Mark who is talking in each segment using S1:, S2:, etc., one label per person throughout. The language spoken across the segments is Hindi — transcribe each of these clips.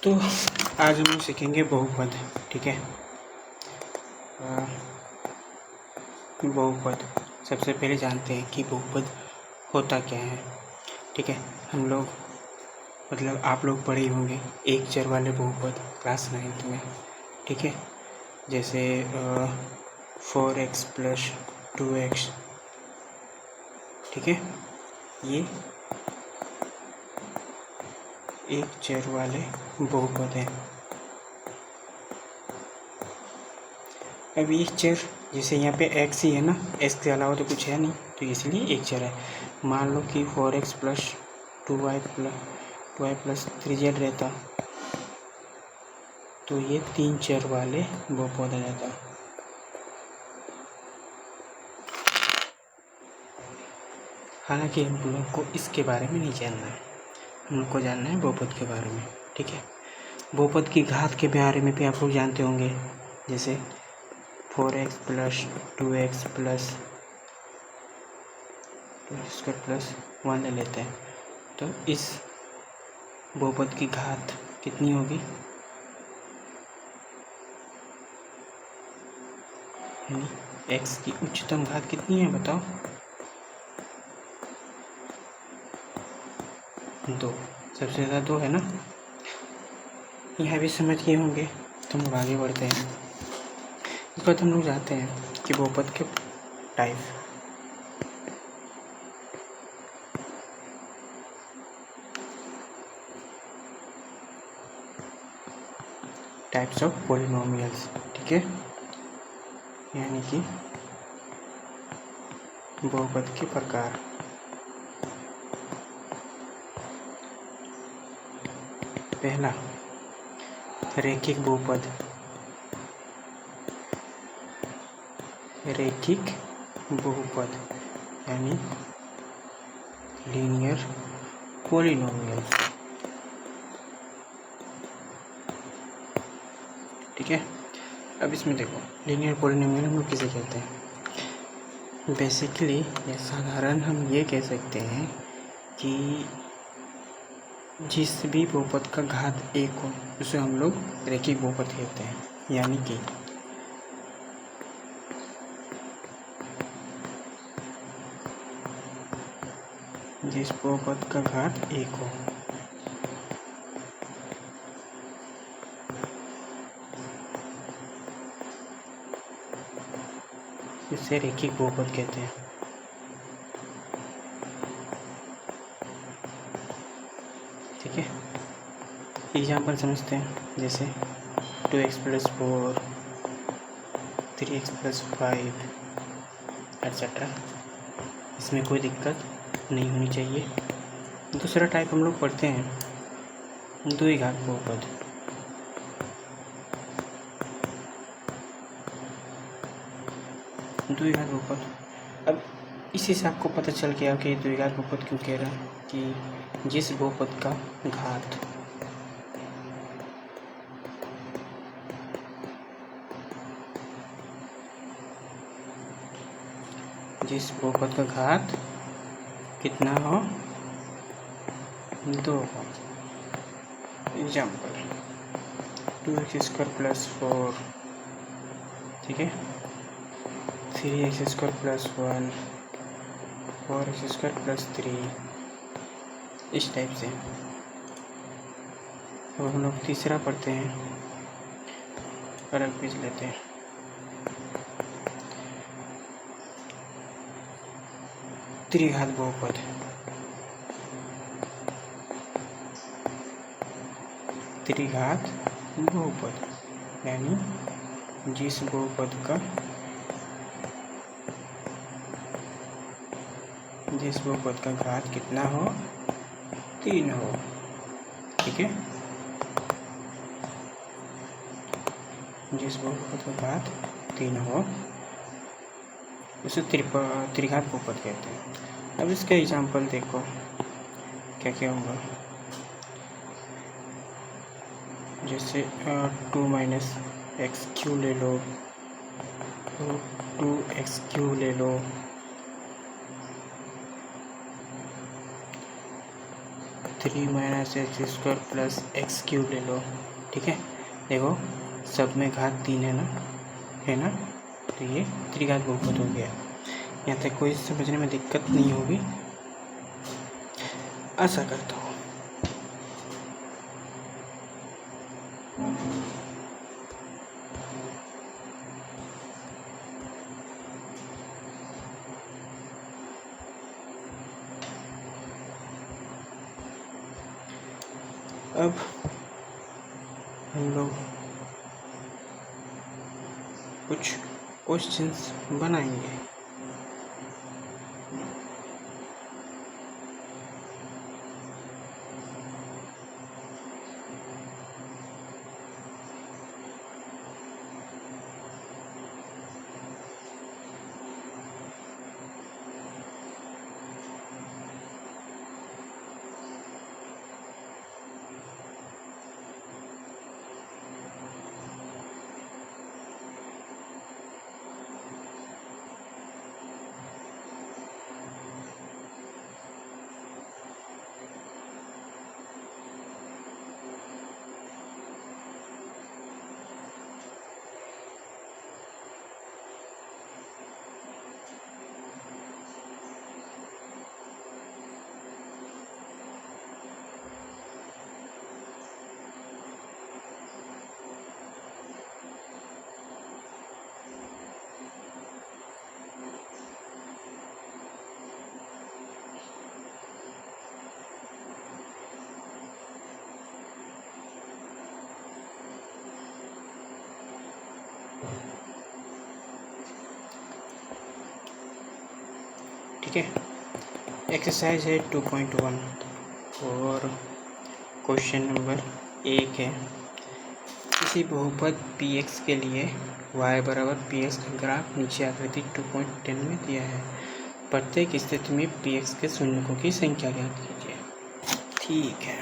S1: तो आज हम लोग सीखेंगे बहुपद। ठीक है, बहुपद सबसे पहले जानते हैं कि बहुपद होता क्या है। ठीक है, हम लोग मतलब आप लोग पढ़े होंगे एक चर वाले बहुपद क्लास 9th में। ठीक है, जैसे 4x + 2x। ठीक है, ये एक चर वाले बहुपद है। अब ये चर जैसे यहाँ पे x ही है ना, x के अलावा तो कुछ है नहीं, तो इसलिए एक चर है। मान लो कि 4x + 2y + 3z रहता तो ये 3 चर वाले बहुपद आ जाता। हालांकि हम लोगों को इसके बारे में नहीं जानना है, हम लोग को जानना है बहुपद के बारे में। ठीक है, बहुपद की घात के बारे में भी आप लोग जानते होंगे, जैसे 4x + 2x + 2² + 1 ले लेते हैं। तो इस बहुपद की घात कितनी होगी, यानी x की उच्चतम घात कितनी है बताओ? 2, सबसे ज़्यादा 2 है ना। यह भी समझ गए होंगे, तो हम लोग आगे बढ़ते हैं। इस बात हम लोग जानते हैं कि बहुपद के टाइप्स ऑफ पॉलिनोमियल्स। ठीक है, यानी कि बहुपद के प्रकार। पहला, रैखिक बहुपद। रैखिक बहुपद यानी लीनियर पॉलिनोमियल। ठीक है, अब इसमें देखो लीनियर पॉलिनोमियल हम लोग किसे कहते हैं। बेसिकली या साधारण हम ये कह सकते हैं कि जिस भी बहुपद का घात 1 हो उसे हम लोग रैखिक बहुपद कहते हैं। यानी कि जिस बहुपद का घात 1 हो इसे रैखिक बहुपद कहते हैं। ठीक है, एग्जाम्पल समझते हैं, जैसे 2x + 4, 3x + 5 एट्सेट्रा। इसमें कोई दिक्कत नहीं होनी चाहिए। दूसरा टाइप हम लोग पढ़ते हैं द्विघात बहुपद। द्विघात बहुपद, अब इसी से आपको पता चल गया कि द्विघात बहुपद क्यों कह रहा है, कि जिस बहुपद का घात कितना हो, 2 हो। एग्जाम्पल 2x² + 4, ठीक है, 3x² + 1, 4x² + 3, इस टाइप से। अब हम लोग तीसरा पढ़ते हैं, अलग पेज लेते हैं। त्रिघात बहुपद। त्रिघात बहुपद यानी जिस बहुपद का घात कितना हो, 3 हो। ठीक है, जिस बहुपद का घात 3 हो उसे त्रिघात बहुपद कहते हैं। अब इसका एग्जाम्पल देखो क्या क्या होगा, जैसे 2 - x³ ले लो, 2x³ ले लो, 3 minus x square plus x cube ले लो। ठीक है, देखो सब में घात 3 है ना, तो ये त्रिघात बहुपद हो गया। यहाँ तक कोई समझने में दिक्कत नहीं होगी, आशा करता हूँ। अब हम लोग कुछ क्वेश्चंस बनाएंगे। ठीक है, एक्सरसाइज है 2.1 और क्वेश्चन नंबर 1 है। किसी बहुपद px के लिए y बराबर px का ग्राफ नीचे आकृति 2.10 में दिया है। प्रत्येक स्थिति में px के शून्यकों की संख्या ज्ञात कीजिए। ठीक है,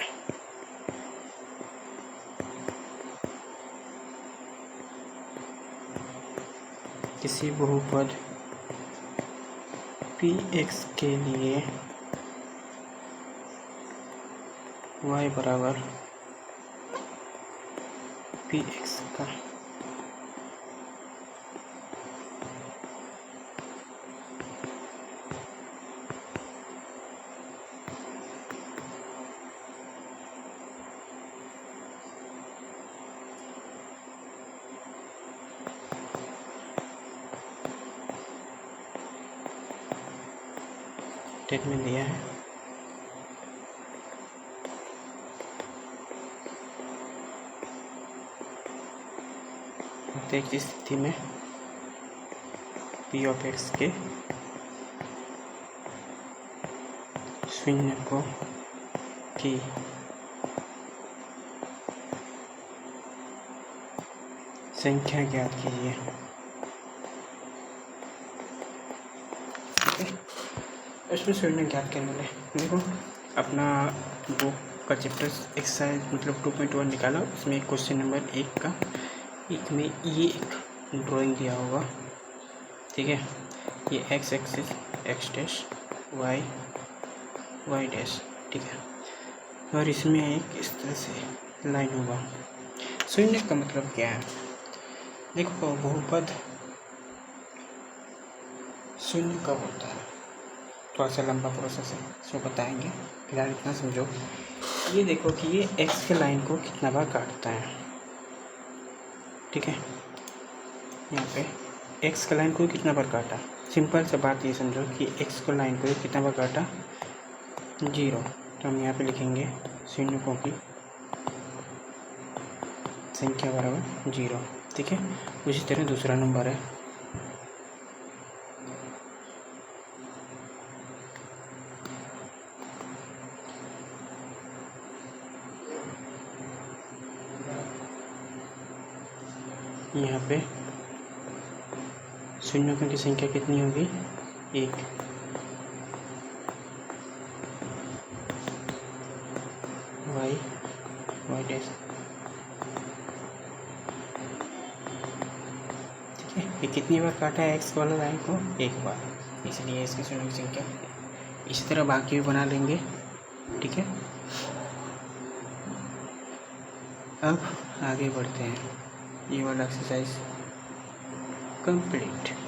S1: किसी बहुपद px के लिए y बराबर px का स्टेटमेंट दिया है। प्रत्येक स्थिति में p ऑफ x के शून्यकों की संख्या ज्ञात कीजिए। इसमें शून्य ज्ञात करने वाले देखो अपना बुक का चैप्टर एक्सरसाइज मतलब 2.1 निकाला। उसमें क्वेश्चन नंबर 1 का एक में ये एक ड्राइंग दिया होगा। ठीक है, ये X axis X dash Y Y dash. ठीक है, और इसमें एक इस तरह से लाइन होगा। शून्य का मतलब क्या है? देखो बहुपद शून्य कब होता है, थोड़ा सा लंबा प्रोसेस है, इसको बताएंगे। फिलहाल इतना समझो। ये देखो कि ये एक्स के लाइन को कितना बार काटता है। ठीक है, यहाँ पे एक्स के लाइन को कितना बार काटा। सिंपल सा बात ये समझो कि एक्स को लाइन को कितना बार काटा, 0। तो हम यहाँ पे लिखेंगे शून्यकों की संख्या बराबर 0। ठीक है, उसी तरह दूसरा नंबर है यहाँ पे शून्यों की संख्या कितनी होगी, 1। Y Y dash. ठीक है, ये कितनी बार काटा है एक्स वाला लाइन को, 1 बार, इसलिए इसकी शून्यों की संख्या। इसी तरह बाकी भी बना लेंगे। ठीक है। अब आगे बढ़ते हैं। ये वाला एक्सरसाइज कंप्लीट।